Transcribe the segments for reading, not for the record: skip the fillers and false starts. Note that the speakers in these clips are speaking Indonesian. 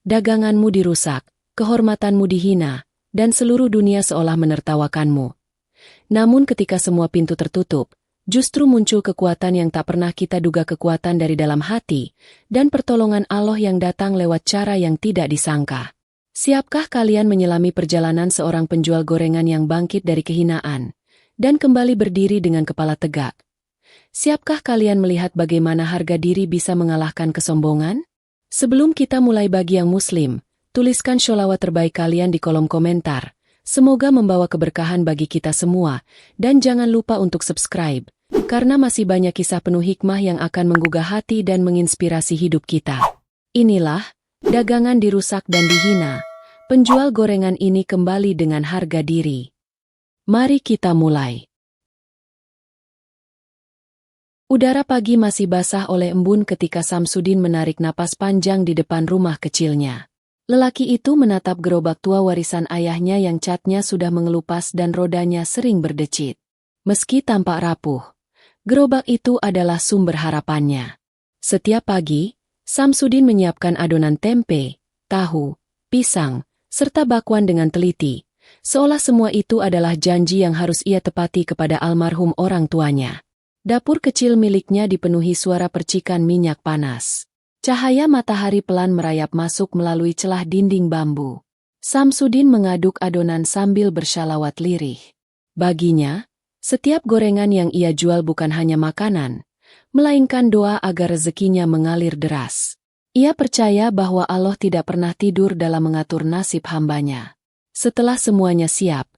Daganganmu dirusak, kehormatanmu dihina, dan seluruh dunia seolah menertawakanmu. Namun ketika semua pintu tertutup, justru muncul kekuatan yang tak pernah kita duga, kekuatan dari dalam hati, dan pertolongan Allah yang datang lewat cara yang tidak disangka. Siapkah kalian menyelami perjalanan seorang penjual gorengan yang bangkit dari kehinaan, dan kembali berdiri dengan kepala tegak? Siapkah kalian melihat bagaimana harga diri bisa mengalahkan kesombongan? Sebelum kita mulai, bagi yang muslim, tuliskan sholawat terbaik kalian di kolom komentar. Semoga membawa keberkahan bagi kita semua, dan jangan lupa untuk subscribe, karena masih banyak kisah penuh hikmah yang akan menggugah hati dan menginspirasi hidup kita. Inilah, dagangan dirusak dan dihina. Penjual gorengan ini kembali dengan harga diri. Mari kita mulai. Udara pagi masih basah oleh embun ketika Samsudin menarik napas panjang di depan rumah kecilnya. Lelaki itu menatap gerobak tua warisan ayahnya yang catnya sudah mengelupas dan rodanya sering berdecit. Meski tampak rapuh, gerobak itu adalah sumber harapannya. Setiap pagi, Samsudin menyiapkan adonan tempe, tahu, pisang, serta bakwan dengan teliti, seolah semua itu adalah janji yang harus ia tepati kepada almarhum orang tuanya. Dapur kecil miliknya dipenuhi suara percikan minyak panas. Cahaya matahari pelan merayap masuk melalui celah dinding bambu. Samsudin mengaduk adonan sambil bersyalawat lirih. Baginya, setiap gorengan yang ia jual bukan hanya makanan, melainkan doa agar rezekinya mengalir deras. Ia percaya bahwa Allah tidak pernah tidur dalam mengatur nasib hambanya. Setelah semuanya siap,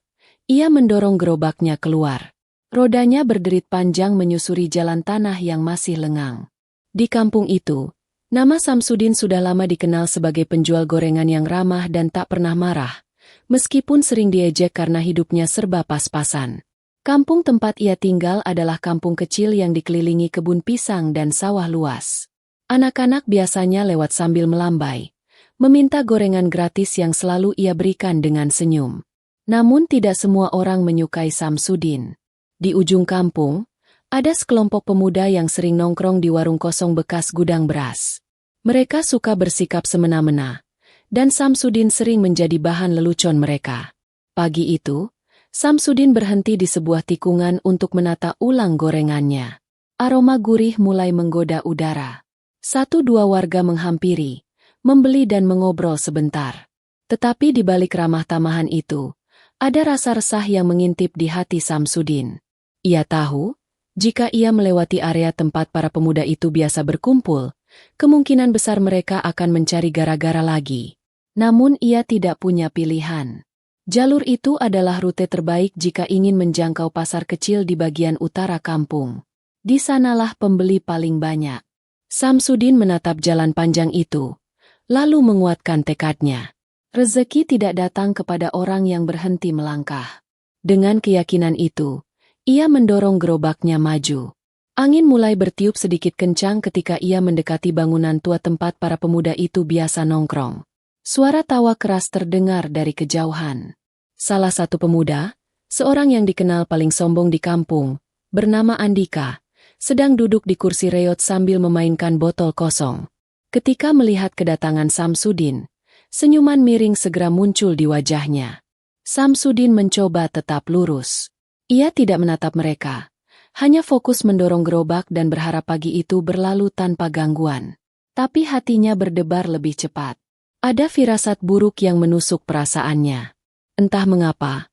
ia mendorong gerobaknya keluar. Rodanya berderit panjang menyusuri jalan tanah yang masih lengang. Di kampung itu, nama Samsudin sudah lama dikenal sebagai penjual gorengan yang ramah dan tak pernah marah, meskipun sering diejek karena hidupnya serba pas-pasan. Kampung tempat ia tinggal adalah kampung kecil yang dikelilingi kebun pisang dan sawah luas. Anak-anak biasanya lewat sambil melambai, meminta gorengan gratis yang selalu ia berikan dengan senyum. Namun tidak semua orang menyukai Samsudin. Di ujung kampung, ada sekelompok pemuda yang sering nongkrong di warung kosong bekas gudang beras. Mereka suka bersikap semena-mena, dan Samsudin sering menjadi bahan lelucon mereka. Pagi itu, Samsudin berhenti di sebuah tikungan untuk menata ulang gorengannya. Aroma gurih mulai menggoda udara. 1-2 warga menghampiri, membeli dan mengobrol sebentar. Tetapi di balik ramah tamahan itu, ada rasa resah yang mengintip di hati Samsudin. Ia tahu, jika ia melewati area tempat para pemuda itu biasa berkumpul, kemungkinan besar mereka akan mencari gara-gara lagi. Namun ia tidak punya pilihan. Jalur itu adalah rute terbaik jika ingin menjangkau pasar kecil di bagian utara kampung. Di sanalah pembeli paling banyak. Samsudin menatap jalan panjang itu, lalu menguatkan tekadnya. Rezeki tidak datang kepada orang yang berhenti melangkah. Dengan keyakinan itu, ia mendorong gerobaknya maju. Angin mulai bertiup sedikit kencang ketika ia mendekati bangunan tua tempat para pemuda itu biasa nongkrong. Suara tawa keras terdengar dari kejauhan. Salah satu pemuda, seorang yang dikenal paling sombong di kampung, bernama Andika, sedang duduk di kursi reot sambil memainkan botol kosong. Ketika melihat kedatangan Samsudin, senyuman miring segera muncul di wajahnya. Samsudin mencoba tetap lurus. Ia tidak menatap mereka, hanya fokus mendorong gerobak dan berharap pagi itu berlalu tanpa gangguan. Tapi hatinya berdebar lebih cepat. Ada firasat buruk yang menusuk perasaannya. Entah mengapa,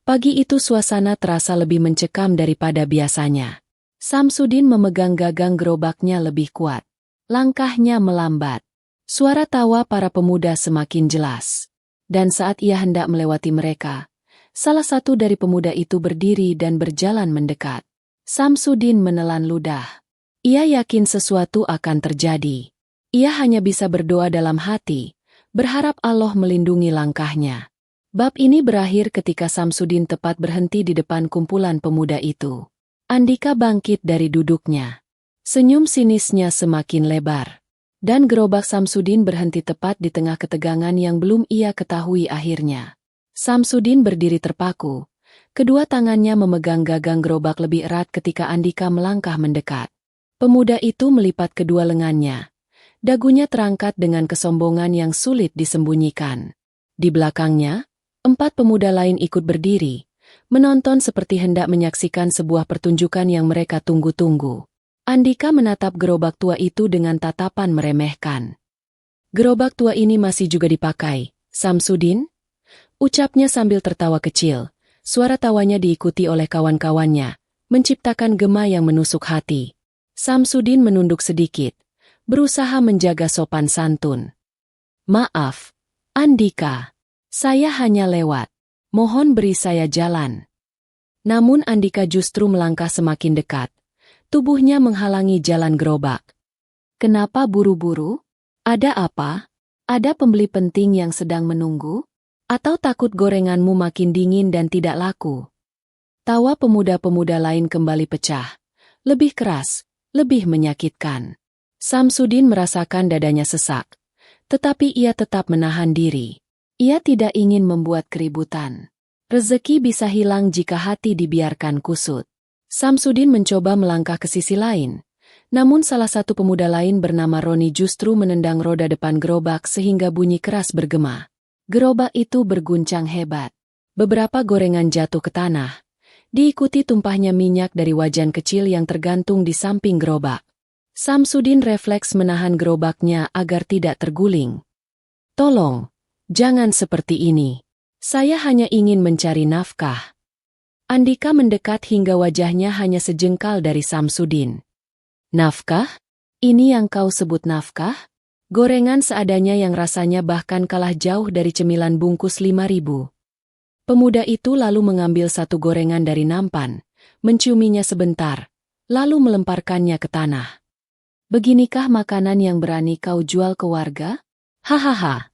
pagi itu suasana terasa lebih mencekam daripada biasanya. Samsudin memegang gagang gerobaknya lebih kuat. Langkahnya melambat. Suara tawa para pemuda semakin jelas. Dan saat ia hendak melewati mereka, salah satu dari pemuda itu berdiri dan berjalan mendekat. Samsudin menelan ludah. Ia yakin sesuatu akan terjadi. Ia hanya bisa berdoa dalam hati, berharap Allah melindungi langkahnya. Bab ini berakhir ketika Samsudin tepat berhenti di depan kumpulan pemuda itu. Andika bangkit dari duduknya. Senyum sinisnya semakin lebar. Dan gerobak Samsudin berhenti tepat di tengah ketegangan yang belum ia ketahui akhirnya. Samsudin berdiri terpaku. Kedua tangannya memegang gagang gerobak lebih erat ketika Andika melangkah mendekat. Pemuda itu melipat kedua lengannya. Dagunya terangkat dengan kesombongan yang sulit disembunyikan. Di belakangnya, 4 pemuda lain ikut berdiri, menonton seperti hendak menyaksikan sebuah pertunjukan yang mereka tunggu-tunggu. Andika menatap gerobak tua itu dengan tatapan meremehkan. "Gerobak tua ini masih juga dipakai, Samsudin?" ucapnya sambil tertawa kecil. Suara tawanya diikuti oleh kawan-kawannya, menciptakan gema yang menusuk hati. Samsudin menunduk sedikit, berusaha menjaga sopan santun. "Maaf, Andika. Saya hanya lewat. Mohon beri saya jalan." Namun Andika justru melangkah semakin dekat. Tubuhnya menghalangi jalan gerobak. "Kenapa buru-buru? Ada apa? Ada pembeli penting yang sedang menunggu? Atau takut gorenganmu makin dingin dan tidak laku?" Tawa pemuda-pemuda lain kembali pecah. Lebih keras, lebih menyakitkan. Samsudin merasakan dadanya sesak. Tetapi ia tetap menahan diri. Ia tidak ingin membuat keributan. Rezeki bisa hilang jika hati dibiarkan kusut. Samsudin mencoba melangkah ke sisi lain. Namun salah satu pemuda lain bernama Roni justru menendang roda depan gerobak sehingga bunyi keras bergema. Gerobak itu berguncang hebat. Beberapa gorengan jatuh ke tanah. Diikuti tumpahnya minyak dari wajan kecil yang tergantung di samping gerobak. Samsudin refleks menahan gerobaknya agar tidak terguling. "Tolong, jangan seperti ini. Saya hanya ingin mencari nafkah." Andika mendekat hingga wajahnya hanya sejengkal dari Samsudin. "Nafkah? Ini yang kau sebut nafkah?" Gorengan seadanya yang rasanya bahkan kalah jauh dari cemilan bungkus 5.000. Pemuda itu lalu mengambil satu gorengan dari nampan, menciuminya sebentar, lalu melemparkannya ke tanah. "Beginikah makanan yang berani kau jual ke warga? Hahaha."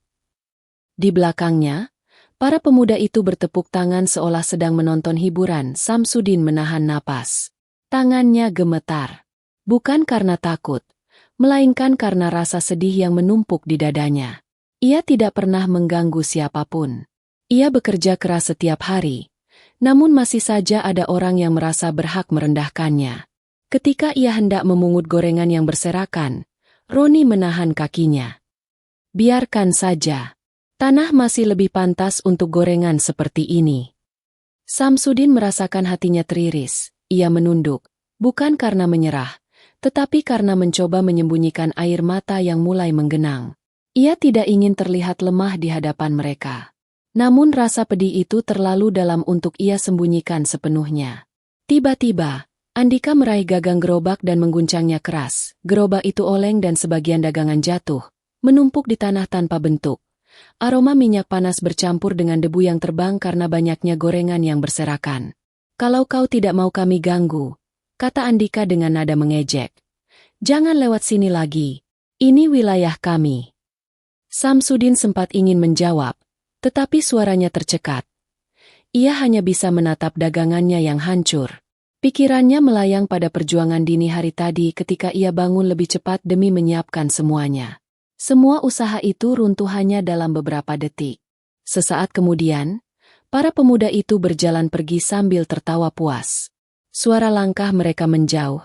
Di belakangnya, para pemuda itu bertepuk tangan seolah sedang menonton hiburan. Samsudin menahan napas. Tangannya gemetar. Bukan karena takut, melainkan karena rasa sedih yang menumpuk di dadanya. Ia tidak pernah mengganggu siapapun. Ia bekerja keras setiap hari, namun masih saja ada orang yang merasa berhak merendahkannya. Ketika ia hendak memungut gorengan yang berserakan, Roni menahan kakinya. "Biarkan saja. Tanah masih lebih pantas untuk gorengan seperti ini." Samsudin merasakan hatinya teriris. Ia menunduk, bukan karena menyerah, tetapi karena mencoba menyembunyikan air mata yang mulai menggenang. Ia tidak ingin terlihat lemah di hadapan mereka. Namun rasa pedih itu terlalu dalam untuk ia sembunyikan sepenuhnya. Tiba-tiba, Andika meraih gagang gerobak dan mengguncangnya keras. Gerobak itu oleng dan sebagian dagangan jatuh, menumpuk di tanah tanpa bentuk. Aroma minyak panas bercampur dengan debu yang terbang karena banyaknya gorengan yang berserakan. "Kalau kau tidak mau kami ganggu," kata Andika dengan nada mengejek, "jangan lewat sini lagi. Ini wilayah kami." Samsudin sempat ingin menjawab, tetapi suaranya tercekat. Ia hanya bisa menatap dagangannya yang hancur. Pikirannya melayang pada perjuangan dini hari tadi ketika ia bangun lebih cepat demi menyiapkan semuanya. Semua usaha itu runtuh hanya dalam beberapa detik. Sesaat kemudian, para pemuda itu berjalan pergi sambil tertawa puas. Suara langkah mereka menjauh,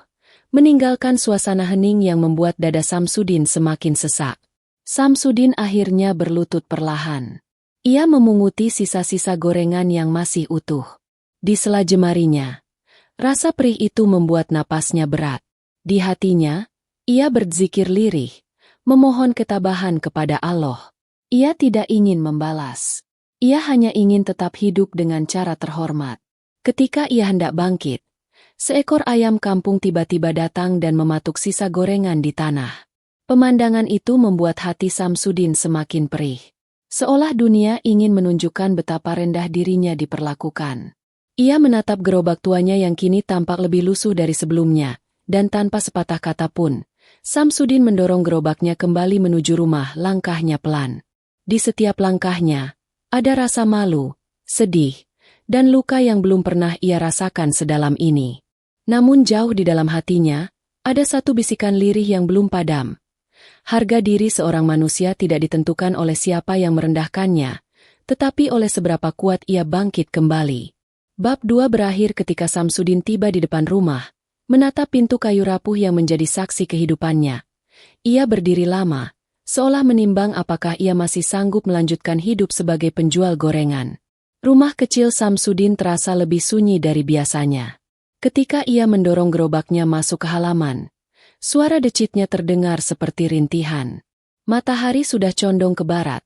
meninggalkan suasana hening yang membuat dada Samsudin semakin sesak. Samsudin akhirnya berlutut perlahan. Ia memunguti sisa-sisa gorengan yang masih utuh. Di sela jemarinya, rasa perih itu membuat napasnya berat. Di hatinya, ia berzikir lirih, memohon ketabahan kepada Allah. Ia tidak ingin membalas. Ia hanya ingin tetap hidup dengan cara terhormat. Ketika ia hendak bangkit, seekor ayam kampung tiba-tiba datang dan mematuk sisa gorengan di tanah. Pemandangan itu membuat hati Samsudin semakin perih. Seolah dunia ingin menunjukkan betapa rendah dirinya diperlakukan. Ia menatap gerobak tuanya yang kini tampak lebih lusuh dari sebelumnya, dan tanpa sepatah kata pun, Samsudin mendorong gerobaknya kembali menuju rumah. Langkahnya pelan. Di setiap langkahnya, ada rasa malu, sedih, dan luka yang belum pernah ia rasakan sedalam ini. Namun jauh di dalam hatinya, ada satu bisikan lirih yang belum padam. Harga diri seorang manusia tidak ditentukan oleh siapa yang merendahkannya, tetapi oleh seberapa kuat ia bangkit kembali. Bab 2 berakhir ketika Samsudin tiba di depan rumah, menatap pintu kayu rapuh yang menjadi saksi kehidupannya. Ia berdiri lama, seolah menimbang apakah ia masih sanggup melanjutkan hidup sebagai penjual gorengan. Rumah kecil Samsudin terasa lebih sunyi dari biasanya. Ketika ia mendorong gerobaknya masuk ke halaman, suara decitnya terdengar seperti rintihan. Matahari sudah condong ke barat,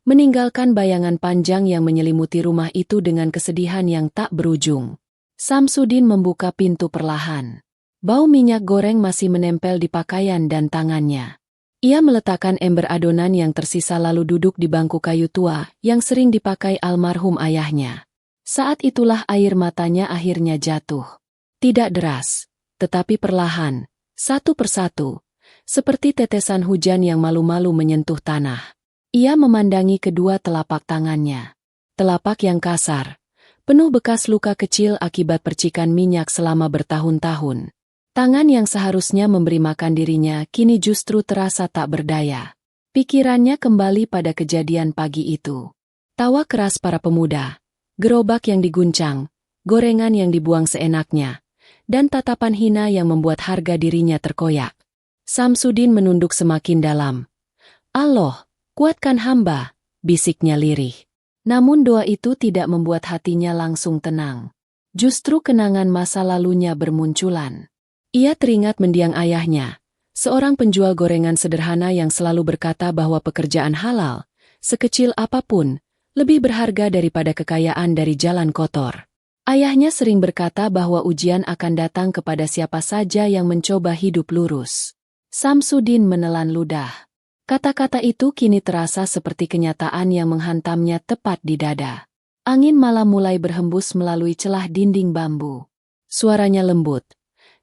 meninggalkan bayangan panjang yang menyelimuti rumah itu dengan kesedihan yang tak berujung. Samsudin membuka pintu perlahan. Bau minyak goreng masih menempel di pakaian dan tangannya. Ia meletakkan ember adonan yang tersisa lalu duduk di bangku kayu tua yang sering dipakai almarhum ayahnya. Saat itulah air matanya akhirnya jatuh. Tidak deras, tetapi perlahan, satu persatu, seperti tetesan hujan yang malu-malu menyentuh tanah. Ia memandangi kedua telapak tangannya. Telapak yang kasar, penuh bekas luka kecil akibat percikan minyak selama bertahun-tahun. Tangan yang seharusnya memberi makan dirinya kini justru terasa tak berdaya. Pikirannya kembali pada kejadian pagi itu. Tawa keras para pemuda, gerobak yang diguncang, gorengan yang dibuang seenaknya, dan tatapan hina yang membuat harga dirinya terkoyak. Samsudin menunduk semakin dalam. Allah, kuatkan hamba, bisiknya lirih. Namun doa itu tidak membuat hatinya langsung tenang. Justru kenangan masa lalunya bermunculan. Ia teringat mendiang ayahnya, seorang penjual gorengan sederhana yang selalu berkata bahwa pekerjaan halal, sekecil apapun, lebih berharga daripada kekayaan dari jalan kotor. Ayahnya sering berkata bahwa ujian akan datang kepada siapa saja yang mencoba hidup lurus. Samsudin menelan ludah. Kata-kata itu kini terasa seperti kenyataan yang menghantamnya tepat di dada. Angin malam mulai berhembus melalui celah dinding bambu. Suaranya lembut,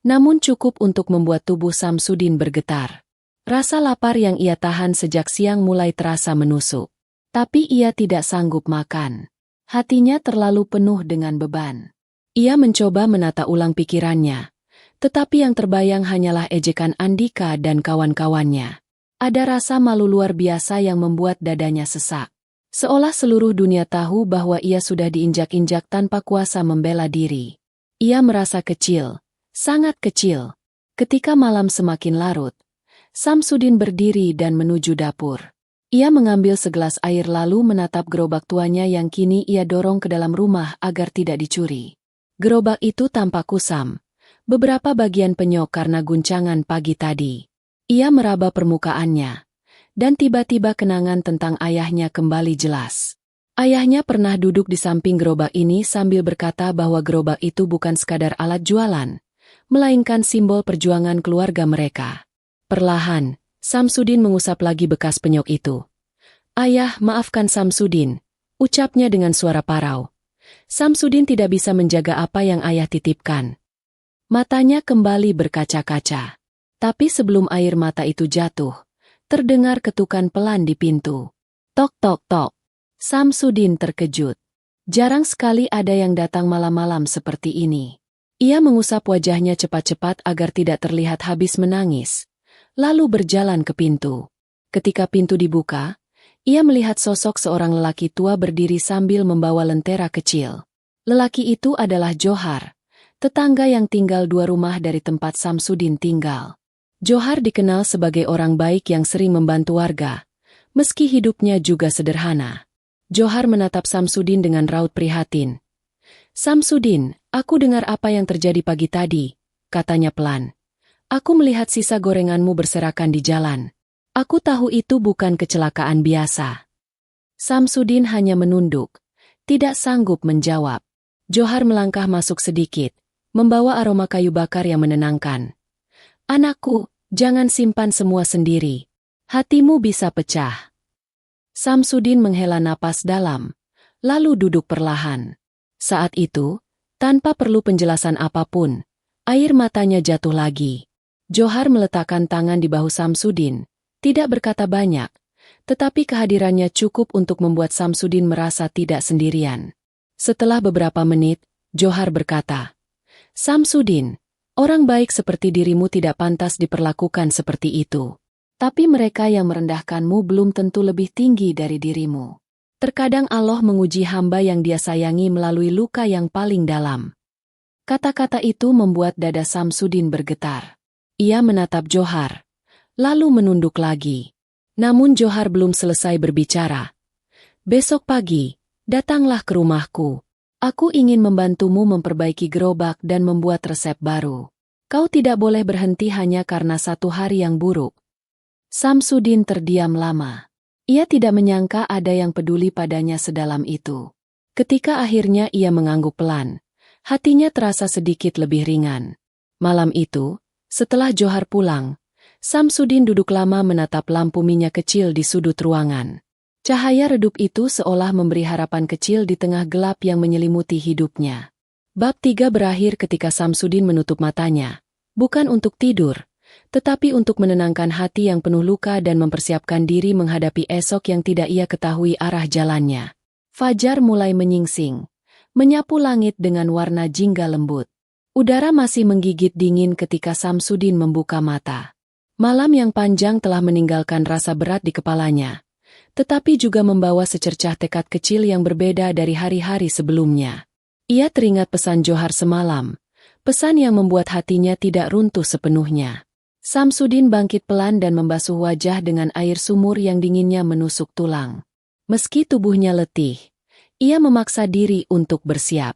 namun cukup untuk membuat tubuh Samsudin bergetar. Rasa lapar yang ia tahan sejak siang mulai terasa menusuk. Tapi ia tidak sanggup makan. Hatinya terlalu penuh dengan beban. Ia mencoba menata ulang pikirannya, tetapi yang terbayang hanyalah ejekan Andika dan kawan-kawannya. Ada rasa malu luar biasa yang membuat dadanya sesak. Seolah seluruh dunia tahu bahwa ia sudah diinjak-injak tanpa kuasa membela diri. Ia merasa kecil, sangat kecil. Ketika malam semakin larut, Samsudin berdiri dan menuju dapur. Ia mengambil segelas air lalu menatap gerobak tuanya yang kini ia dorong ke dalam rumah agar tidak dicuri. Gerobak itu tampak kusam, beberapa bagian penyok karena guncangan pagi tadi. Ia meraba permukaannya, dan tiba-tiba kenangan tentang ayahnya kembali jelas. Ayahnya pernah duduk di samping gerobak ini sambil berkata bahwa gerobak itu bukan sekadar alat jualan, melainkan simbol perjuangan keluarga mereka. Perlahan, Samsudin mengusap lagi bekas penyok itu. Ayah, maafkan Samsudin, ucapnya dengan suara parau. Samsudin tidak bisa menjaga apa yang ayah titipkan. Matanya kembali berkaca-kaca. Tapi sebelum air mata itu jatuh, terdengar ketukan pelan di pintu. Tok tok tok. Samsudin terkejut. Jarang sekali ada yang datang malam-malam seperti ini. Ia mengusap wajahnya cepat-cepat agar tidak terlihat habis menangis, lalu berjalan ke pintu. Ketika pintu dibuka, ia melihat sosok seorang lelaki tua berdiri sambil membawa lentera kecil. Lelaki itu adalah Johar, tetangga yang tinggal 2 rumah dari tempat Samsudin tinggal. Johar dikenal sebagai orang baik yang sering membantu warga, meski hidupnya juga sederhana. Johar menatap Samsudin dengan raut prihatin. Samsudin, aku dengar apa yang terjadi pagi tadi, katanya pelan. Aku melihat sisa gorenganmu berserakan di jalan. Aku tahu itu bukan kecelakaan biasa. Samsudin hanya menunduk, tidak sanggup menjawab. Johar melangkah masuk sedikit, membawa aroma kayu bakar yang menenangkan. Anakku, jangan simpan semua sendiri. Hatimu bisa pecah. Samsudin menghela napas dalam, lalu duduk perlahan. Saat itu, tanpa perlu penjelasan apapun, air matanya jatuh lagi. Johar meletakkan tangan di bahu Samsudin, tidak berkata banyak, tetapi kehadirannya cukup untuk membuat Samsudin merasa tidak sendirian. Setelah beberapa menit, Johar berkata, Samsudin, orang baik seperti dirimu tidak pantas diperlakukan seperti itu. Tapi mereka yang merendahkanmu belum tentu lebih tinggi dari dirimu. Terkadang Allah menguji hamba yang Dia sayangi melalui luka yang paling dalam. Kata-kata itu membuat dada Samsudin bergetar. Ia menatap Johar, lalu menunduk lagi. Namun Johar belum selesai berbicara. "Besok pagi, datanglah ke rumahku. Aku ingin membantumu memperbaiki gerobak dan membuat resep baru. Kau tidak boleh berhenti hanya karena satu hari yang buruk." Samsudin terdiam lama. Ia tidak menyangka ada yang peduli padanya sedalam itu. Ketika akhirnya ia mengangguk pelan, hatinya terasa sedikit lebih ringan. Malam itu, setelah Johar pulang, Samsudin duduk lama menatap lampu minyak kecil di sudut ruangan. Cahaya redup itu seolah memberi harapan kecil di tengah gelap yang menyelimuti hidupnya. Bab 3 berakhir ketika Samsudin menutup matanya, bukan untuk tidur, tetapi untuk menenangkan hati yang penuh luka dan mempersiapkan diri menghadapi esok yang tidak ia ketahui arah jalannya. Fajar mulai menyingsing, menyapu langit dengan warna jingga lembut. Udara masih menggigit dingin ketika Samsudin membuka mata. Malam yang panjang telah meninggalkan rasa berat di kepalanya, tetapi juga membawa secercah tekad kecil yang berbeda dari hari-hari sebelumnya. Ia teringat pesan Johar semalam, pesan yang membuat hatinya tidak runtuh sepenuhnya. Samsudin bangkit pelan dan membasuh wajah dengan air sumur yang dinginnya menusuk tulang. Meski tubuhnya letih, ia memaksa diri untuk bersiap.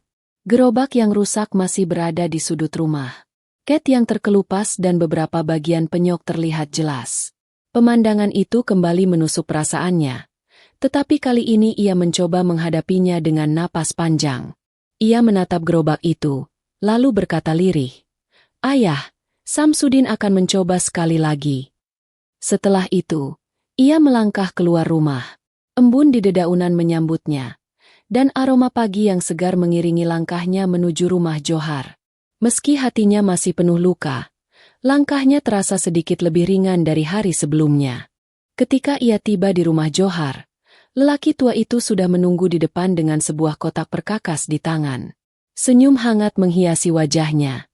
Gerobak yang rusak masih berada di sudut rumah. Cat yang terkelupas dan beberapa bagian penyok terlihat jelas. Pemandangan itu kembali menusuk perasaannya. Tetapi kali ini ia mencoba menghadapinya dengan napas panjang. Ia menatap gerobak itu, lalu berkata lirih, "Ayah, Samsudin akan mencoba sekali lagi." Setelah itu, ia melangkah keluar rumah. Embun di dedaunan menyambutnya, dan aroma pagi yang segar mengiringi langkahnya menuju rumah Johar. Meski hatinya masih penuh luka, langkahnya terasa sedikit lebih ringan dari hari sebelumnya. Ketika ia tiba di rumah Johar, lelaki tua itu sudah menunggu di depan dengan sebuah kotak perkakas di tangan. Senyum hangat menghiasi wajahnya.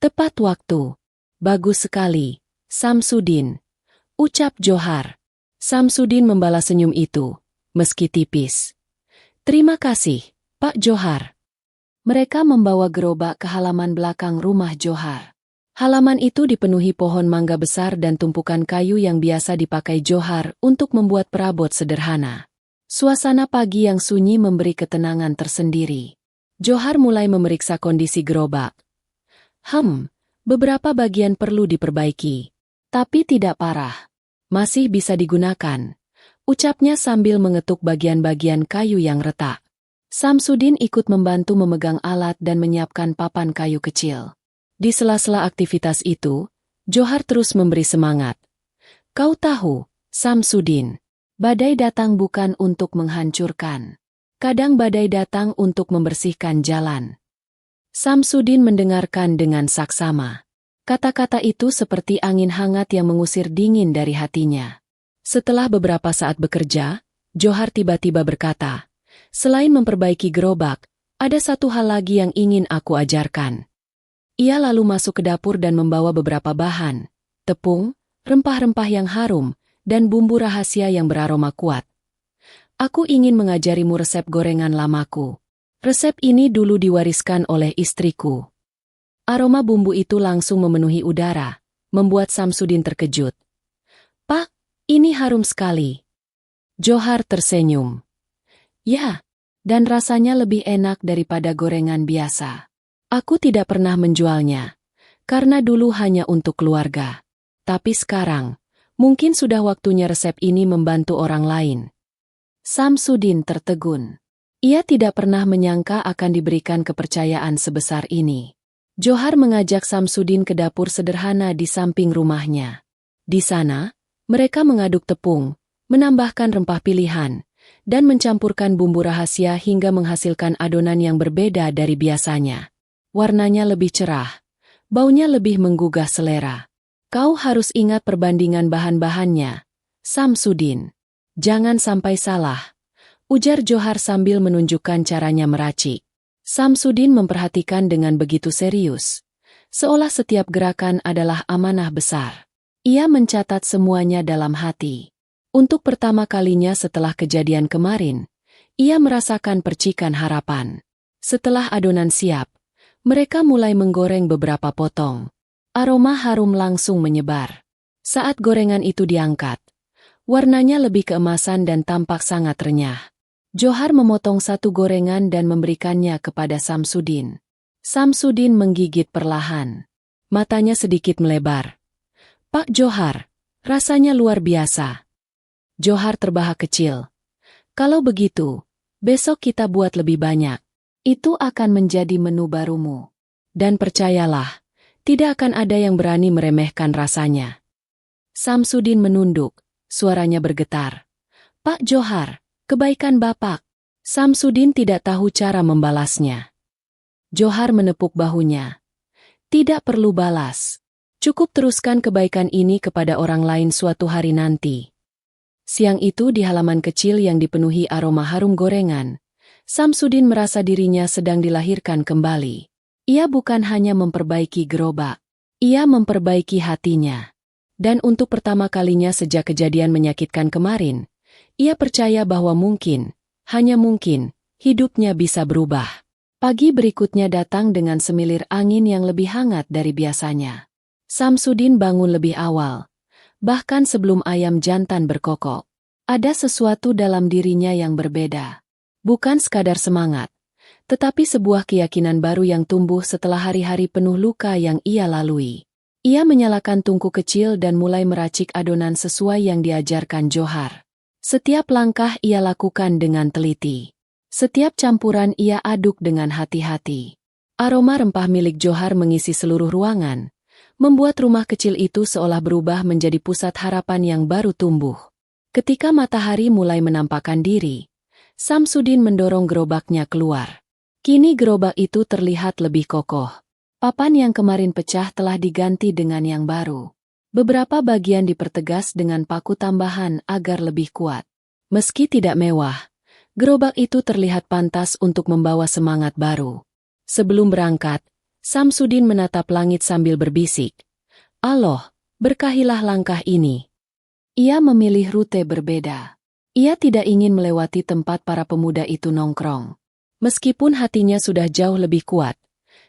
"Tepat waktu. Bagus sekali, Samsudin," ucap Johar. Samsudin membalas senyum itu, meski tipis. "Terima kasih, Pak Johar." Mereka membawa gerobak ke halaman belakang rumah Johar. Halaman itu dipenuhi pohon mangga besar dan tumpukan kayu yang biasa dipakai Johar untuk membuat perabot sederhana. Suasana pagi yang sunyi memberi ketenangan tersendiri. Johar mulai memeriksa kondisi gerobak. Beberapa bagian perlu diperbaiki. Tapi tidak parah. Masih bisa digunakan, ucapnya sambil mengetuk bagian-bagian kayu yang retak. Samsudin ikut membantu memegang alat dan menyiapkan papan kayu kecil. Di sela-sela aktivitas itu, Johar terus memberi semangat. "Kau tahu, Samsudin, badai datang bukan untuk menghancurkan. Kadang badai datang untuk membersihkan jalan." Samsudin mendengarkan dengan saksama. Kata-kata itu seperti angin hangat yang mengusir dingin dari hatinya. Setelah beberapa saat bekerja, Johar tiba-tiba berkata, "Selain memperbaiki gerobak, ada satu hal lagi yang ingin aku ajarkan." Ia lalu masuk ke dapur dan membawa beberapa bahan, tepung, rempah-rempah yang harum, dan bumbu rahasia yang beraroma kuat. "Aku ingin mengajarimu resep gorengan lamaku. Resep ini dulu diwariskan oleh istriku." Aroma bumbu itu langsung memenuhi udara, membuat Samsudin terkejut. "Pak, ini harum sekali." Johar tersenyum. "Ya, dan rasanya lebih enak daripada gorengan biasa. Aku tidak pernah menjualnya, karena dulu hanya untuk keluarga. Tapi sekarang, mungkin sudah waktunya resep ini membantu orang lain." Samsudin tertegun. Ia tidak pernah menyangka akan diberikan kepercayaan sebesar ini. Johar mengajak Samsudin ke dapur sederhana di samping rumahnya. Di sana, mereka mengaduk tepung, menambahkan rempah pilihan, dan mencampurkan bumbu rahasia hingga menghasilkan adonan yang berbeda dari biasanya. Warnanya lebih cerah, baunya lebih menggugah selera. "Kau harus ingat perbandingan bahan-bahannya, Samsudin. Jangan sampai salah," ujar Johar sambil menunjukkan caranya meracik. Samsudin memperhatikan dengan begitu serius, seolah setiap gerakan adalah amanah besar. Ia mencatat semuanya dalam hati. Untuk pertama kalinya setelah kejadian kemarin, ia merasakan percikan harapan. Setelah adonan siap, mereka mulai menggoreng beberapa potong. Aroma harum langsung menyebar. Saat gorengan itu diangkat, warnanya lebih keemasan dan tampak sangat renyah. Johar memotong satu gorengan dan memberikannya kepada Samsudin. Samsudin menggigit perlahan. Matanya sedikit melebar. "Pak Johar, rasanya luar biasa." Johar terbahak kecil. "Kalau begitu, besok kita buat lebih banyak. Itu akan menjadi menu barumu. Dan percayalah, tidak akan ada yang berani meremehkan rasanya." Samsudin menunduk, suaranya bergetar. "Pak Johar, kebaikan Bapak." Samsudin tidak tahu cara membalasnya. Johar menepuk bahunya. "Tidak perlu balas. Cukup teruskan kebaikan ini kepada orang lain suatu hari nanti." Siang itu di halaman kecil yang dipenuhi aroma harum gorengan, Samsudin merasa dirinya sedang dilahirkan kembali. Ia bukan hanya memperbaiki gerobak, ia memperbaiki hatinya. Dan untuk pertama kalinya sejak kejadian menyakitkan kemarin, ia percaya bahwa mungkin, hanya mungkin, hidupnya bisa berubah. Pagi berikutnya datang dengan semilir angin yang lebih hangat dari biasanya. Samsudin bangun lebih awal. Bahkan sebelum ayam jantan berkokok, ada sesuatu dalam dirinya yang berbeda. Bukan sekadar semangat, tetapi sebuah keyakinan baru yang tumbuh setelah hari-hari penuh luka yang ia lalui. Ia menyalakan tungku kecil dan mulai meracik adonan sesuai yang diajarkan Johar. Setiap langkah ia lakukan dengan teliti. Setiap campuran ia aduk dengan hati-hati. Aroma rempah milik Johar mengisi seluruh ruangan, membuat rumah kecil itu seolah berubah menjadi pusat harapan yang baru tumbuh. Ketika matahari mulai menampakkan diri, Samsudin mendorong gerobaknya keluar. Kini gerobak itu terlihat lebih kokoh. Papan yang kemarin pecah telah diganti dengan yang baru. Beberapa bagian dipertegas dengan paku tambahan agar lebih kuat. Meski tidak mewah, gerobak itu terlihat pantas untuk membawa semangat baru. Sebelum berangkat, Samsudin menatap langit sambil berbisik, "Allah, berkahilah langkah ini." Ia memilih rute berbeda. Ia tidak ingin melewati tempat para pemuda itu nongkrong. Meskipun hatinya sudah jauh lebih kuat,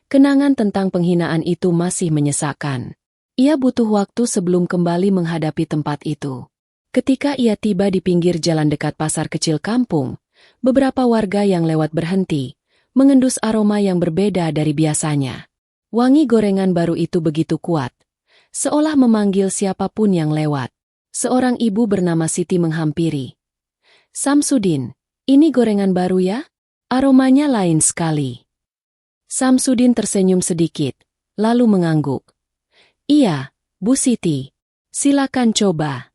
kenangan tentang penghinaan itu masih menyesakkan. Ia butuh waktu sebelum kembali menghadapi tempat itu. Ketika ia tiba di pinggir jalan dekat pasar kecil kampung, beberapa warga yang lewat berhenti, mengendus aroma yang berbeda dari biasanya. Wangi gorengan baru itu begitu kuat, seolah memanggil siapapun yang lewat. Seorang ibu bernama Siti menghampiri. "Samsudin, ini gorengan baru ya? Aromanya lain sekali." Samsudin tersenyum sedikit, lalu mengangguk. "Iya, Bu Siti. Silakan coba."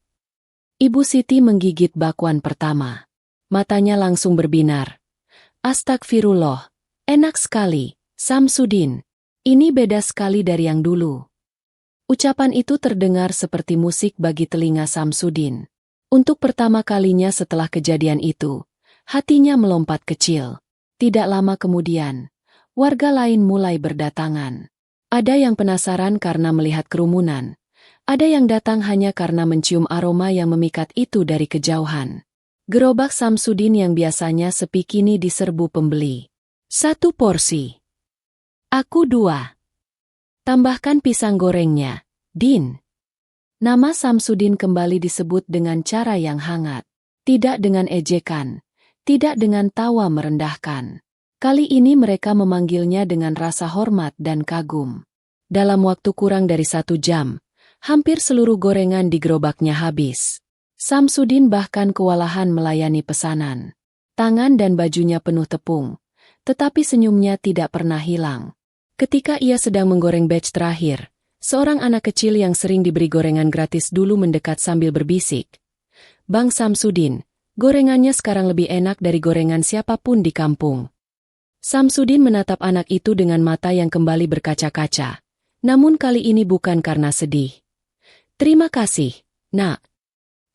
Ibu Siti menggigit bakwan pertama. Matanya langsung berbinar. "Astagfirullah. Enak sekali, Samsudin. Ini beda sekali dari yang dulu." Ucapan itu terdengar seperti musik bagi telinga Samsudin. Untuk pertama kalinya setelah kejadian itu, hatinya melompat kecil. Tidak lama kemudian, warga lain mulai berdatangan. Ada yang penasaran karena melihat kerumunan. Ada yang datang hanya karena mencium aroma yang memikat itu dari kejauhan. Gerobak Samsudin yang biasanya sepi kini diserbu pembeli. "1 porsi. Aku 2. Tambahkan pisang gorengnya, Din." Nama Samsudin kembali disebut dengan cara yang hangat. Tidak dengan ejekan, tidak dengan tawa merendahkan. Kali ini mereka memanggilnya dengan rasa hormat dan kagum. Dalam waktu kurang dari 1 jam, hampir seluruh gorengan di gerobaknya habis. Samsudin bahkan kewalahan melayani pesanan. Tangan dan bajunya penuh tepung, tetapi senyumnya tidak pernah hilang. Ketika ia sedang menggoreng batch terakhir, seorang anak kecil yang sering diberi gorengan gratis dulu mendekat sambil berbisik. "Bang Samsudin, gorengannya sekarang lebih enak dari gorengan siapapun di kampung." Samsudin menatap anak itu dengan mata yang kembali berkaca-kaca. Namun kali ini bukan karena sedih. "Terima kasih, Nak."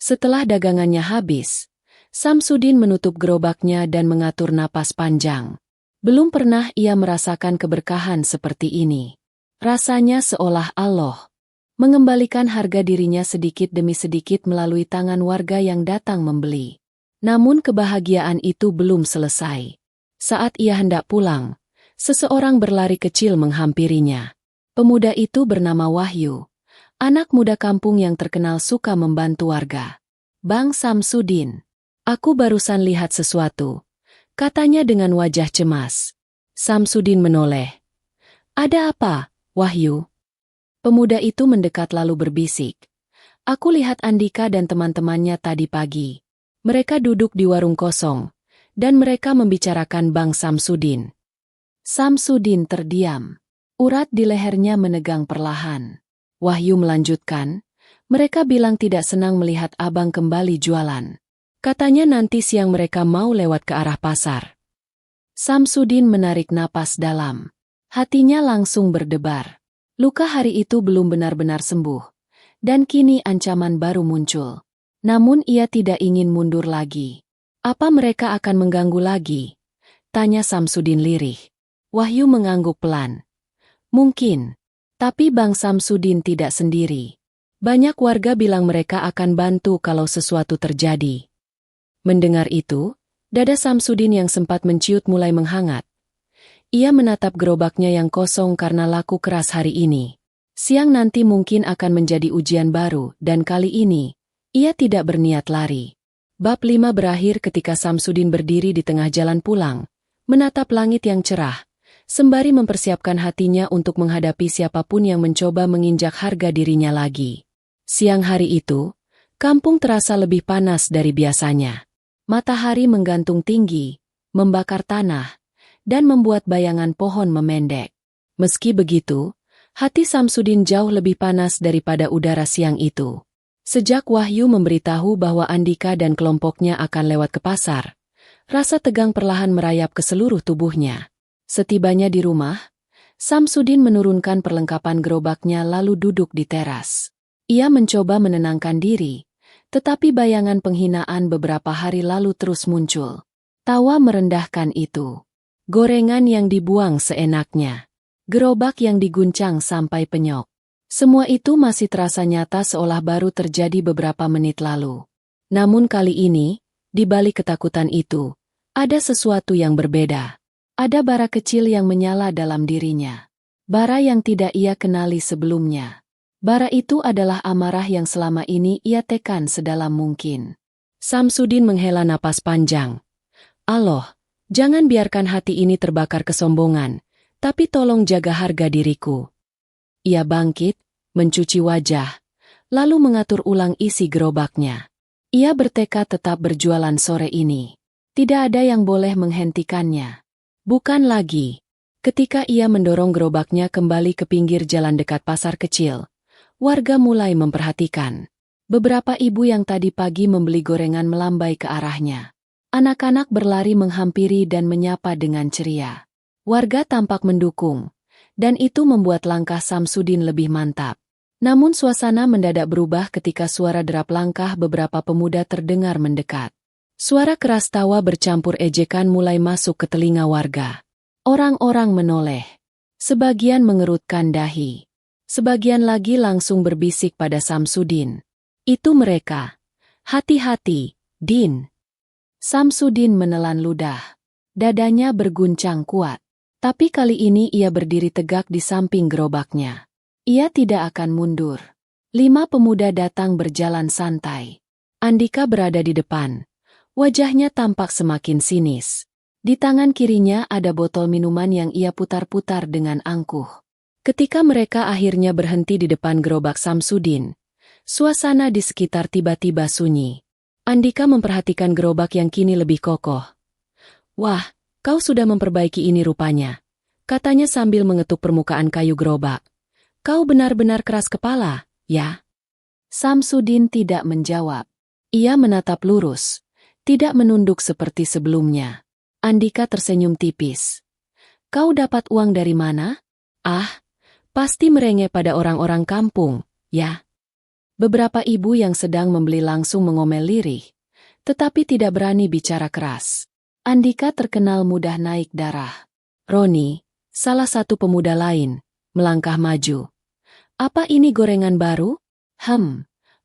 Setelah dagangannya habis, Samsudin menutup gerobaknya dan mengatur napas panjang. Belum pernah ia merasakan keberkahan seperti ini. Rasanya seolah Allah mengembalikan harga dirinya sedikit demi sedikit melalui tangan warga yang datang membeli. Namun kebahagiaan itu belum selesai. Saat ia hendak pulang, seseorang berlari kecil menghampirinya. Pemuda itu bernama Wahyu. anak muda kampung yang terkenal suka membantu warga. Bang Samsudin, aku barusan lihat sesuatu, katanya dengan wajah cemas. Samsudin menoleh. Ada apa, Wahyu? Pemuda itu mendekat lalu berbisik. Aku lihat Andika dan teman-temannya tadi pagi. Mereka duduk di warung kosong, dan mereka membicarakan Bang Samsudin. Samsudin terdiam. Urat di lehernya menegang perlahan. Wahyu melanjutkan, mereka bilang tidak senang melihat abang kembali jualan. Katanya nanti siang mereka mau lewat ke arah pasar. Samsudin menarik napas dalam. Hatinya langsung berdebar. Luka hari itu belum benar-benar sembuh, dan kini ancaman baru muncul. Namun ia tidak ingin mundur lagi. Apa mereka akan mengganggu lagi? Tanya Samsudin lirih. Wahyu mengangguk pelan. Mungkin, tapi Bang Samsudin tidak sendiri. Banyak warga bilang mereka akan bantu kalau sesuatu terjadi. Mendengar itu, dada Samsudin yang sempat menciut mulai menghangat. Ia menatap gerobaknya yang kosong karena laku keras hari ini. Siang nanti mungkin akan menjadi ujian baru, dan kali ini, ia tidak berniat lari. Bab 5 berakhir ketika Samsudin berdiri di tengah jalan pulang, menatap langit yang cerah, sembari mempersiapkan hatinya untuk menghadapi siapapun yang mencoba menginjak harga dirinya lagi. Siang hari itu, kampung terasa lebih panas dari biasanya. Matahari menggantung tinggi, membakar tanah, dan membuat bayangan pohon memendek. Meski begitu, hati Samsudin jauh lebih panas daripada udara siang itu. Sejak Wahyu memberitahu bahwa Andika dan kelompoknya akan lewat ke pasar, rasa tegang perlahan merayap ke seluruh tubuhnya. Setibanya di rumah, Samsudin menurunkan perlengkapan gerobaknya lalu duduk di teras. Ia mencoba menenangkan diri, tetapi bayangan penghinaan beberapa hari lalu terus muncul. Tawa merendahkan itu. Gorengan yang dibuang seenaknya. Gerobak yang diguncang sampai penyok. Semua itu masih terasa nyata seolah baru terjadi beberapa menit lalu. Namun kali ini, di balik ketakutan itu, ada sesuatu yang berbeda. Ada bara kecil yang menyala dalam dirinya. Bara yang tidak ia kenali sebelumnya. Bara itu adalah amarah yang selama ini ia tekan sedalam mungkin. Samsudin menghela napas panjang. Allah, jangan biarkan hati ini terbakar kesombongan, tapi tolong jaga harga diriku. Ia bangkit, mencuci wajah, lalu mengatur ulang isi gerobaknya. Ia bertekad tetap berjualan sore ini. Tidak ada yang boleh menghentikannya. Bukan lagi. Ketika ia mendorong gerobaknya kembali ke pinggir jalan dekat pasar kecil, warga mulai memperhatikan. Beberapa ibu yang tadi pagi membeli gorengan melambai ke arahnya. Anak-anak berlari menghampiri dan menyapa dengan ceria. Warga tampak mendukung, dan itu membuat langkah Samsudin lebih mantap. Namun suasana mendadak berubah ketika suara derap langkah beberapa pemuda terdengar mendekat. Suara keras tawa bercampur ejekan mulai masuk ke telinga warga. Orang-orang menoleh. Sebagian mengerutkan dahi. Sebagian lagi langsung berbisik pada Samsudin. Itu mereka. Hati-hati, Din. Samsudin menelan ludah. Dadanya berguncang kuat. Tapi kali ini ia berdiri tegak di samping gerobaknya. Ia tidak akan mundur. 5 pemuda datang berjalan santai. Andika berada di depan. Wajahnya tampak semakin sinis. Di tangan kirinya ada botol minuman yang ia putar-putar dengan angkuh. Ketika mereka akhirnya berhenti di depan gerobak Samsudin, suasana di sekitar tiba-tiba sunyi. Andika memperhatikan gerobak yang kini lebih kokoh. Wah, kau sudah memperbaiki ini rupanya, katanya sambil mengetuk permukaan kayu gerobak. Kau benar-benar keras kepala, ya? Samsudin tidak menjawab. Ia menatap lurus, tidak menunduk seperti sebelumnya. Andika tersenyum tipis. Kau dapat uang dari mana? Ah, pasti merengek pada orang-orang kampung, ya? Beberapa ibu yang sedang membeli langsung mengomel lirih, tetapi tidak berani bicara keras. Andika terkenal mudah naik darah. Roni, salah satu pemuda lain, melangkah maju. Apa ini gorengan baru?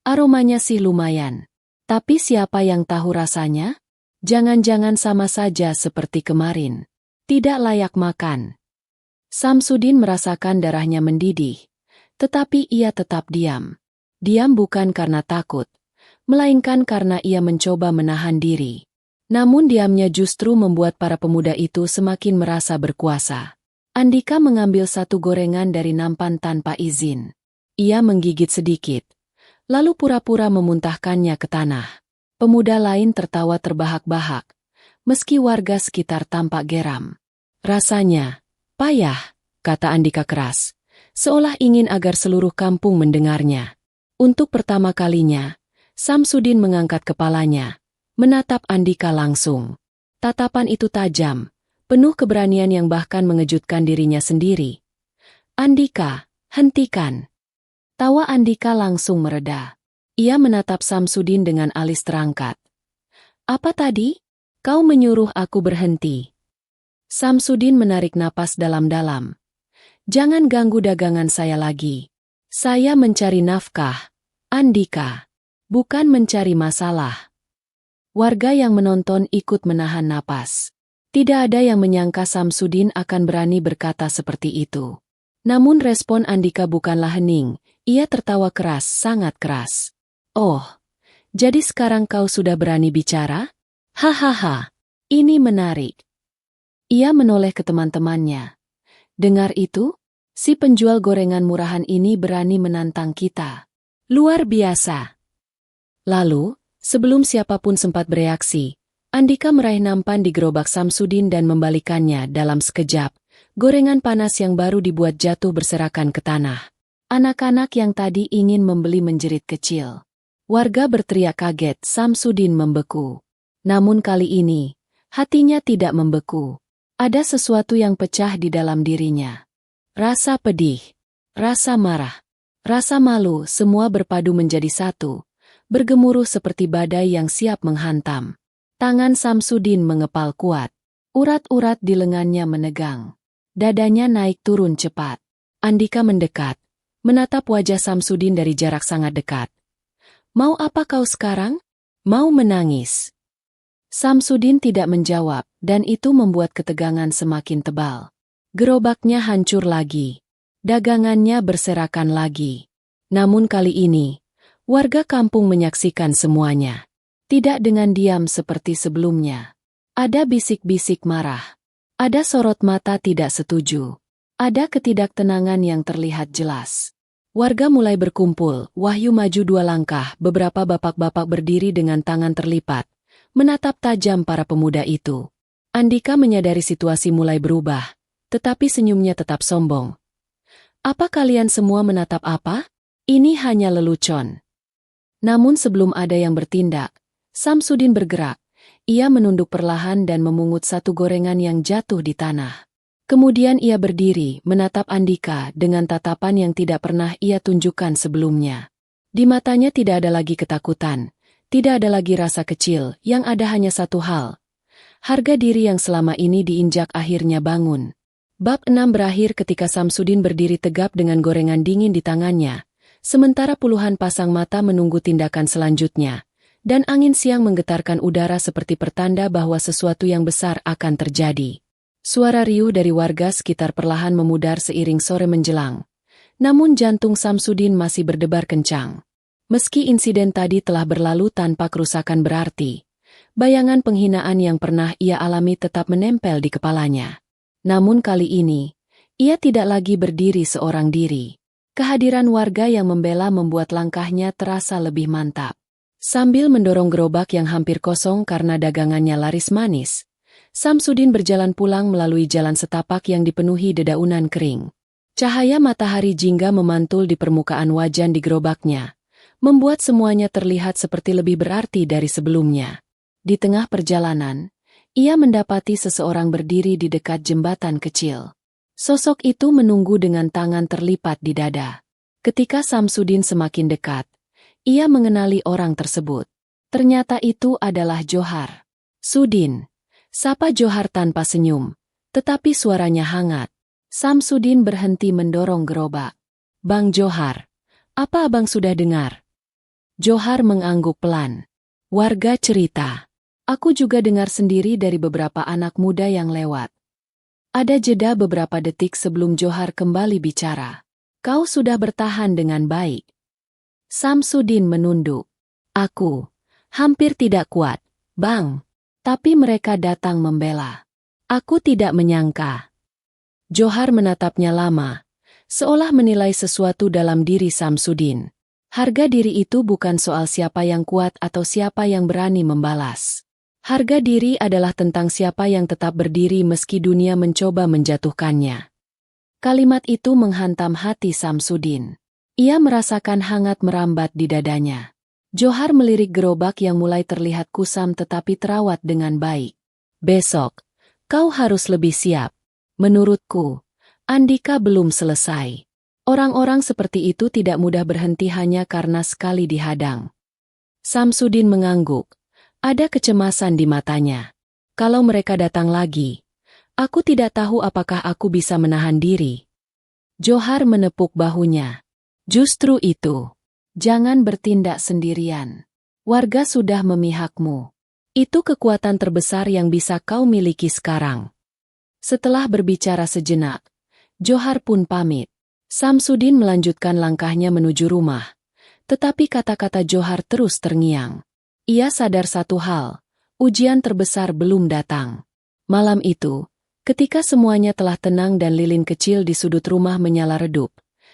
Aromanya sih lumayan. Tapi siapa yang tahu rasanya? Jangan-jangan sama saja seperti kemarin. Tidak layak makan. Samsudin merasakan darahnya mendidih, Tetapi ia tetap diam. Diam bukan karena takut, melainkan karena ia mencoba menahan diri. Namun diamnya justru membuat para pemuda itu semakin merasa berkuasa. Andika mengambil satu gorengan dari nampan tanpa izin. Ia menggigit sedikit, lalu pura-pura memuntahkannya ke tanah. Pemuda lain tertawa terbahak-bahak, meski warga sekitar tampak geram. Rasanya payah, kata Andika keras, seolah ingin agar seluruh kampung mendengarnya. Untuk pertama kalinya, Samsudin mengangkat kepalanya, menatap Andika langsung. Tatapan itu tajam, penuh keberanian yang bahkan mengejutkan dirinya sendiri. Andika, hentikan. Tawa Andika langsung mereda. Ia menatap Samsudin dengan alis terangkat. Apa tadi? Kau menyuruh aku berhenti. Samsudin menarik napas dalam-dalam. Jangan ganggu dagangan saya lagi. Saya mencari nafkah, Andika, bukan mencari masalah. Warga yang menonton ikut menahan napas. Tidak ada yang menyangka Samsudin akan berani berkata seperti itu. Namun respon Andika bukanlah hening, ia tertawa keras, sangat keras. Oh, jadi sekarang kau sudah berani bicara? Hahaha, ini menarik. Ia menoleh ke teman-temannya. Dengar itu? Si penjual gorengan murahan ini berani menantang kita. Luar biasa. Lalu, sebelum siapapun sempat bereaksi, Andika meraih nampan di gerobak Samsudin dan membalikannya dalam sekejap. Gorengan panas yang baru dibuat jatuh berserakan ke tanah. Anak-anak yang tadi ingin membeli menjerit kecil. Warga berteriak kaget, Samsudin membeku. Namun kali ini, hatinya tidak membeku. Ada sesuatu yang pecah di dalam dirinya. Rasa pedih, rasa marah, rasa malu, semua berpadu menjadi satu, bergemuruh seperti badai yang siap menghantam. Tangan Samsudin mengepal kuat. Urat-urat di lengannya menegang. Dadanya naik turun cepat. Andika mendekat, menatap wajah Samsudin dari jarak sangat dekat. Mau apa kau sekarang? Mau menangis? Samsudin tidak menjawab, dan itu membuat ketegangan semakin tebal. Gerobaknya hancur lagi. Dagangannya berserakan lagi. Namun kali ini, warga kampung menyaksikan semuanya. Tidak dengan diam seperti sebelumnya. Ada bisik-bisik marah. Ada sorot mata tidak setuju. Ada ketidaktenangan yang terlihat jelas. Warga mulai berkumpul, Wahyu maju 2 langkah, beberapa bapak-bapak berdiri dengan tangan terlipat, menatap tajam para pemuda itu. Andika menyadari situasi mulai berubah, tetapi senyumnya tetap sombong. Apa kalian semua menatap apa? Ini hanya lelucon. Namun sebelum ada yang bertindak, Samsudin bergerak. Ia menunduk perlahan dan memungut satu gorengan yang jatuh di tanah. Kemudian ia berdiri, menatap Andika dengan tatapan yang tidak pernah ia tunjukkan sebelumnya. Di matanya tidak ada lagi ketakutan, tidak ada lagi rasa kecil, yang ada hanya satu hal. Harga diri yang selama ini diinjak akhirnya bangun. Bab 6 berakhir ketika Samsudin berdiri tegap dengan gorengan dingin di tangannya, sementara puluhan pasang mata menunggu tindakan selanjutnya, dan angin siang menggetarkan udara seperti pertanda bahwa sesuatu yang besar akan terjadi. Suara riuh dari warga sekitar perlahan memudar seiring sore menjelang. Namun jantung Samsudin masih berdebar kencang. Meski insiden tadi telah berlalu tanpa kerusakan berarti, bayangan penghinaan yang pernah ia alami tetap menempel di kepalanya. Namun kali ini, ia tidak lagi berdiri seorang diri. Kehadiran warga yang membela membuat langkahnya terasa lebih mantap. Sambil mendorong gerobak yang hampir kosong karena dagangannya laris manis, Samsudin berjalan pulang melalui jalan setapak yang dipenuhi dedaunan kering. Cahaya matahari jingga memantul di permukaan wajan di gerobaknya, membuat semuanya terlihat seperti lebih berarti dari sebelumnya. Di tengah perjalanan, ia mendapati seseorang berdiri di dekat jembatan kecil. Sosok itu menunggu dengan tangan terlipat di dada. Ketika Samsudin semakin dekat, ia mengenali orang tersebut. Ternyata itu adalah Johar. Sudin, sapa Johar tanpa senyum, tetapi suaranya hangat. Samsudin berhenti mendorong gerobak. Bang Johar, apa abang sudah dengar? Johar mengangguk pelan. Warga cerita. Aku juga dengar sendiri dari beberapa anak muda yang lewat. Ada jeda beberapa detik sebelum Johar kembali bicara. Kau sudah bertahan dengan baik. Samsudin menunduk. Aku hampir tidak kuat, Bang. Tapi mereka datang membela. Aku tidak menyangka. Johar menatapnya lama, seolah menilai sesuatu dalam diri Samsudin. Harga diri itu bukan soal siapa yang kuat atau siapa yang berani membalas. Harga diri adalah tentang siapa yang tetap berdiri meski dunia mencoba menjatuhkannya. Kalimat itu menghantam hati Samsudin. Ia merasakan hangat merambat di dadanya. Johar melirik gerobak yang mulai terlihat kusam tetapi terawat dengan baik. Besok, kau harus lebih siap. Menurutku, Andika belum selesai. Orang-orang seperti itu tidak mudah berhenti hanya karena sekali dihadang. Samsudin mengangguk. Ada kecemasan di matanya. Kalau mereka datang lagi, aku tidak tahu apakah aku bisa menahan diri. Johar menepuk bahunya. Justru itu. Jangan bertindak sendirian. Warga sudah memihakmu. Itu kekuatan terbesar yang bisa kau miliki sekarang. Setelah berbicara sejenak, Johar pun pamit. Samsudin melanjutkan langkahnya menuju rumah. Tetapi kata-kata Johar terus terngiang. Ia sadar satu hal, ujian terbesar belum datang. Malam itu, ketika semuanya telah tenang dan lilin kecil di sudut rumah menyala redup,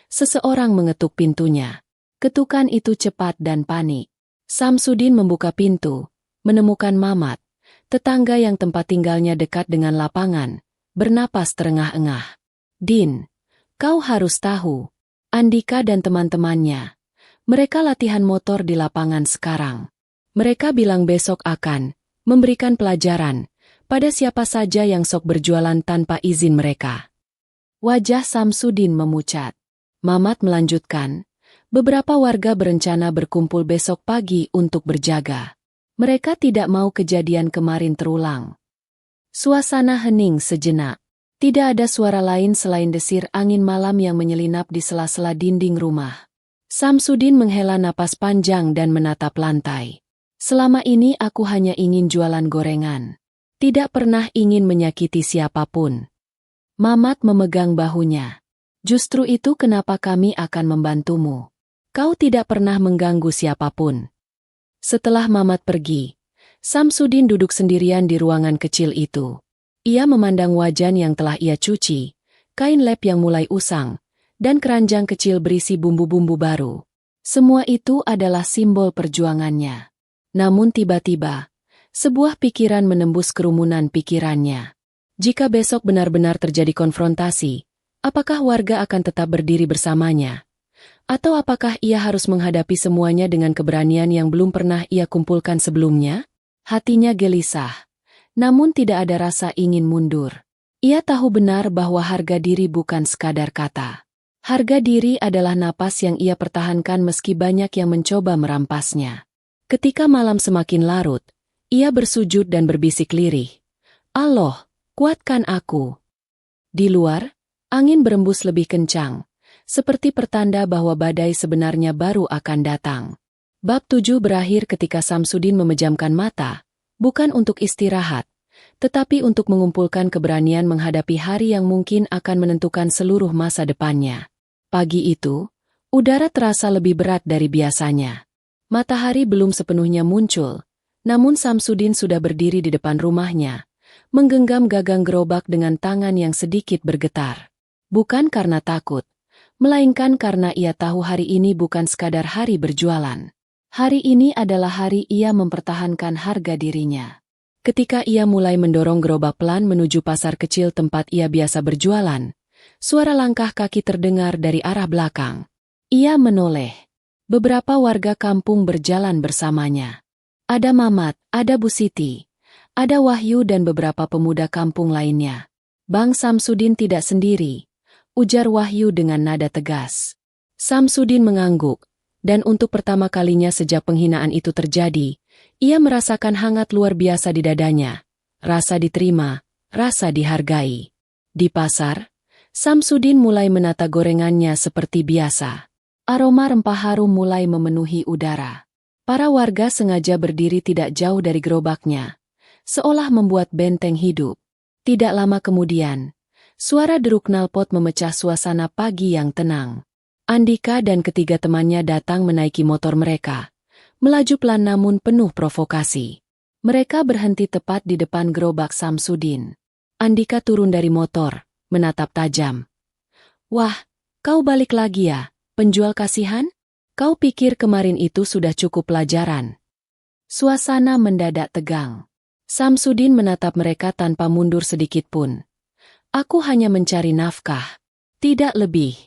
seseorang mengetuk pintunya. Ketukan itu cepat dan panik. Samsudin membuka pintu, menemukan Mamat, tetangga yang tempat tinggalnya dekat dengan lapangan, bernapas terengah-engah. Din, kau harus tahu, Andika dan teman-temannya, mereka latihan motor di lapangan sekarang. Mereka bilang besok akan memberikan pelajaran pada siapa saja yang sok berjualan tanpa izin mereka. Wajah Samsudin memucat. Mamat melanjutkan, beberapa warga berencana berkumpul besok pagi untuk berjaga. Mereka tidak mau kejadian kemarin terulang. Suasana hening sejenak. Tidak ada suara lain selain desir angin malam yang menyelinap di sela-sela dinding rumah. Samsudin menghela napas panjang dan menatap lantai. Selama ini aku hanya ingin jualan gorengan. Tidak pernah ingin menyakiti siapapun. Mamat memegang bahunya. Justru itu kenapa kami akan membantumu. Kau tidak pernah mengganggu siapapun. Setelah Mamat pergi, Samsudin duduk sendirian di ruangan kecil itu. Ia memandang wajan yang telah ia cuci, kain lap yang mulai usang, dan keranjang kecil berisi bumbu-bumbu baru. Semua itu adalah simbol perjuangannya. Namun tiba-tiba, sebuah pikiran menembus kerumunan pikirannya. Jika besok benar-benar terjadi konfrontasi, apakah warga akan tetap berdiri bersamanya? Atau apakah ia harus menghadapi semuanya dengan keberanian yang belum pernah ia kumpulkan sebelumnya? Hatinya gelisah, namun tidak ada rasa ingin mundur. Ia tahu benar bahwa harga diri bukan sekadar kata. Harga diri adalah napas yang ia pertahankan meski banyak yang mencoba merampasnya. Ketika malam semakin larut, ia bersujud dan berbisik lirih. Allah, kuatkan aku. Di luar, angin berembus lebih kencang, seperti pertanda bahwa badai sebenarnya baru akan datang. Bab 7 berakhir ketika Samsudin memejamkan mata, bukan untuk istirahat, tetapi untuk mengumpulkan keberanian menghadapi hari yang mungkin akan menentukan seluruh masa depannya. Pagi itu, udara terasa lebih berat dari biasanya. Matahari belum sepenuhnya muncul, namun Samsudin sudah berdiri di depan rumahnya, menggenggam gagang gerobak dengan tangan yang sedikit bergetar. Bukan karena takut, melainkan karena ia tahu hari ini bukan sekadar hari berjualan. Hari ini adalah hari ia mempertahankan harga dirinya. Ketika ia mulai mendorong gerobak pelan menuju pasar kecil tempat ia biasa berjualan, suara langkah kaki terdengar dari arah belakang. Ia menoleh. Beberapa warga kampung berjalan bersamanya. Ada Mamat, ada Bu Siti, ada Wahyu dan beberapa pemuda kampung lainnya. Bang Samsudin tidak sendiri, ujar Wahyu dengan nada tegas. Samsudin mengangguk, dan untuk pertama kalinya sejak penghinaan itu terjadi, ia merasakan hangat luar biasa di dadanya. Rasa diterima, rasa dihargai. Di pasar, Samsudin mulai menata gorengannya seperti biasa. Aroma rempah harum mulai memenuhi udara. Para warga sengaja berdiri tidak jauh dari gerobaknya, seolah membuat benteng hidup. Tidak lama kemudian, suara deruk knalpot memecah suasana pagi yang tenang. Andika dan ketiga temannya datang menaiki motor mereka. Melaju pelan namun penuh provokasi. Mereka berhenti tepat di depan gerobak Samsudin. Andika turun dari motor, menatap tajam. "Wah, kau balik lagi ya, penjual kasihan? Kau pikir kemarin itu sudah cukup pelajaran?" Suasana mendadak tegang. Samsudin menatap mereka tanpa mundur sedikit pun. "Aku hanya mencari nafkah, tidak lebih."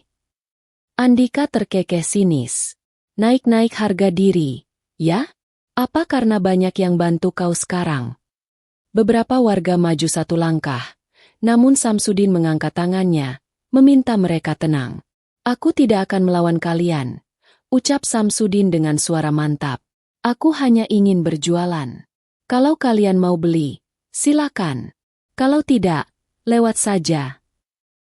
Andika terkekeh sinis. "Naik-naik harga diri, ya? Apa karena banyak yang bantu kau sekarang?" Beberapa warga maju satu langkah, namun Samsudin mengangkat tangannya, meminta mereka tenang. "Aku tidak akan melawan kalian," ucap Samsudin dengan suara mantap. "Aku hanya ingin berjualan. Kalau kalian mau beli, silakan. Kalau tidak, lewat saja."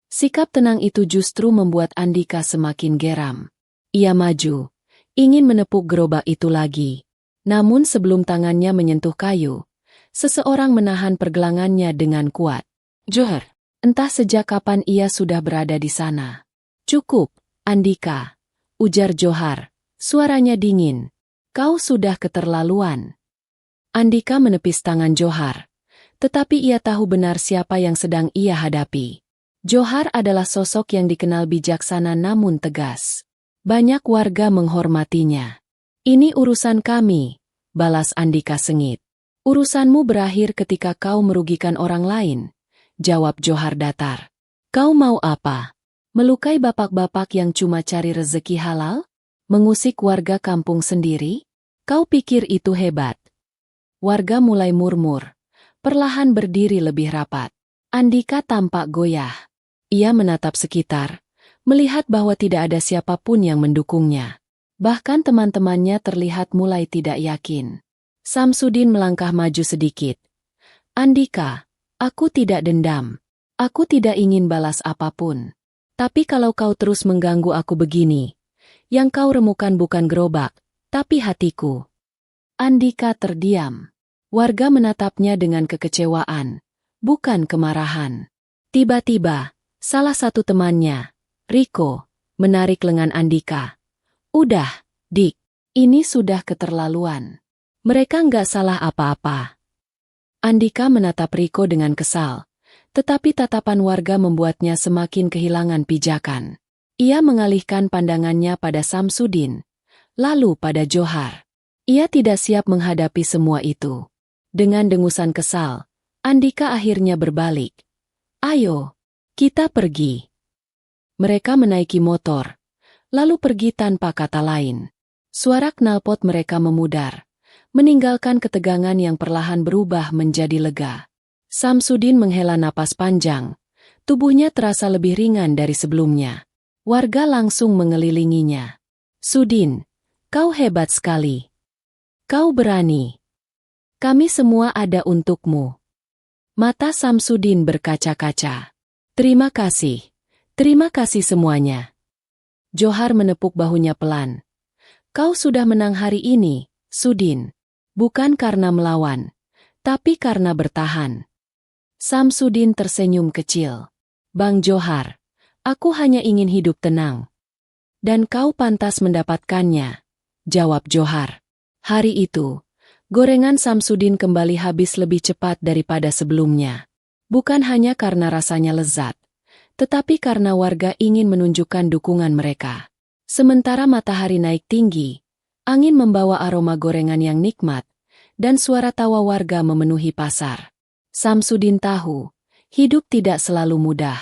Sikap tenang itu justru membuat Andika semakin geram. Ia maju, ingin menepuk gerobak itu lagi. Namun sebelum tangannya menyentuh kayu, seseorang menahan pergelangannya dengan kuat. "Johar." Entah sejak kapan ia sudah berada di sana. "Cukup, Andika," ujar Johar, suaranya dingin. "Kau sudah keterlaluan." Andika menepis tangan Johar, tetapi ia tahu benar siapa yang sedang ia hadapi. Johar adalah sosok yang dikenal bijaksana namun tegas. Banyak warga menghormatinya. "Ini urusan kami," balas Andika sengit. "Urusanmu berakhir ketika kau merugikan orang lain," jawab Johar datar. "Kau mau apa? Melukai bapak-bapak yang cuma cari rezeki halal? Mengusik warga kampung sendiri? Kau pikir itu hebat?" Warga mulai murmur, perlahan berdiri lebih rapat. Andika tampak goyah. Ia menatap sekitar, melihat bahwa tidak ada siapapun yang mendukungnya. Bahkan teman-temannya terlihat mulai tidak yakin. Samsudin melangkah maju sedikit. "Andika, aku tidak dendam. Aku tidak ingin balas apapun. Tapi kalau kau terus mengganggu aku begini, yang kau remukan bukan gerobak, tapi hatiku." Andika terdiam. Warga menatapnya dengan kekecewaan, bukan kemarahan. Tiba-tiba, salah satu temannya, Riko, menarik lengan Andika. "Udah, Dik, ini sudah keterlaluan. Mereka nggak salah apa-apa." Andika menatap Riko dengan kesal, tetapi tatapan warga membuatnya semakin kehilangan pijakan. Ia mengalihkan pandangannya pada Samsudin, lalu pada Johar. Ia tidak siap menghadapi semua itu. Dengan dengusan kesal, Andika akhirnya berbalik. "Ayo, kita pergi." Mereka menaiki motor, lalu pergi tanpa kata lain. Suara knalpot mereka memudar, meninggalkan ketegangan yang perlahan berubah menjadi lega. Samsudin menghela napas panjang, tubuhnya terasa lebih ringan dari sebelumnya. Warga langsung mengelilinginya. "Sudin, kau hebat sekali. Kau berani. Kami semua ada untukmu." Mata Samsudin berkaca-kaca. Terima kasih semuanya." Johar menepuk bahunya pelan. "Kau sudah menang hari ini, Sudin. Bukan karena melawan, tapi karena bertahan." Samsudin tersenyum kecil. "Bang Johar, aku hanya ingin hidup tenang." "Dan kau pantas mendapatkannya," jawab Johar. Hari itu, gorengan Samsudin kembali habis lebih cepat daripada sebelumnya. Bukan hanya karena rasanya lezat, tetapi karena warga ingin menunjukkan dukungan mereka. Sementara matahari naik tinggi, angin membawa aroma gorengan yang nikmat, dan suara tawa warga memenuhi pasar. Samsudin tahu, hidup tidak selalu mudah.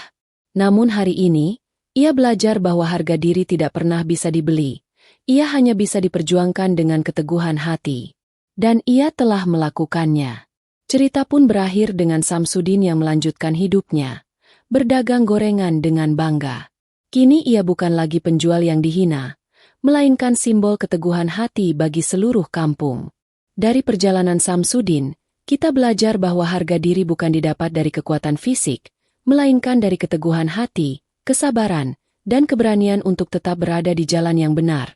Namun hari ini, ia belajar bahwa harga diri tidak pernah bisa dibeli. Ia hanya bisa diperjuangkan dengan keteguhan hati. Dan ia telah melakukannya. Cerita pun berakhir dengan Samsudin yang melanjutkan hidupnya, berdagang gorengan dengan bangga. Kini ia bukan lagi penjual yang dihina, melainkan simbol keteguhan hati bagi seluruh kampung. Dari perjalanan Samsudin, kita belajar bahwa harga diri bukan didapat dari kekuatan fisik, melainkan dari keteguhan hati, kesabaran, dan keberanian untuk tetap berada di jalan yang benar.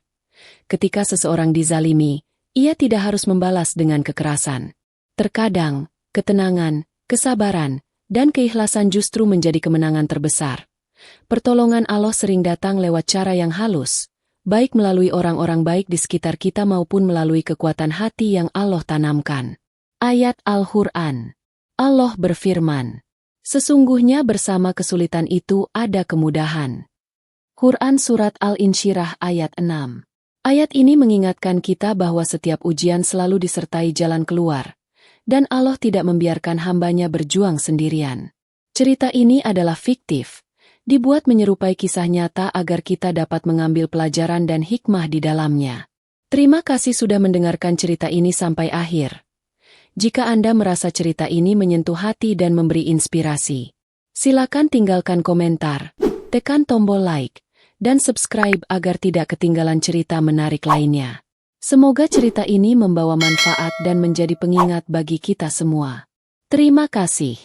Ketika seseorang dizalimi, ia tidak harus membalas dengan kekerasan. Terkadang, ketenangan, kesabaran, dan keikhlasan justru menjadi kemenangan terbesar. Pertolongan Allah sering datang lewat cara yang halus, baik melalui orang-orang baik di sekitar kita maupun melalui kekuatan hati yang Allah tanamkan. Ayat Al-Quran. Allah berfirman, "Sesungguhnya bersama kesulitan itu ada kemudahan." Quran Surat Al-Insyirah ayat 6. Ayat ini mengingatkan kita bahwa setiap ujian selalu disertai jalan keluar, dan Allah tidak membiarkan hambanya berjuang sendirian. Cerita ini adalah fiktif, dibuat menyerupai kisah nyata agar kita dapat mengambil pelajaran dan hikmah di dalamnya. Terima kasih sudah mendengarkan cerita ini sampai akhir. Jika Anda merasa cerita ini menyentuh hati dan memberi inspirasi, silakan tinggalkan komentar, tekan tombol like, dan subscribe agar tidak ketinggalan cerita menarik lainnya. Semoga cerita ini membawa manfaat dan menjadi pengingat bagi kita semua. Terima kasih.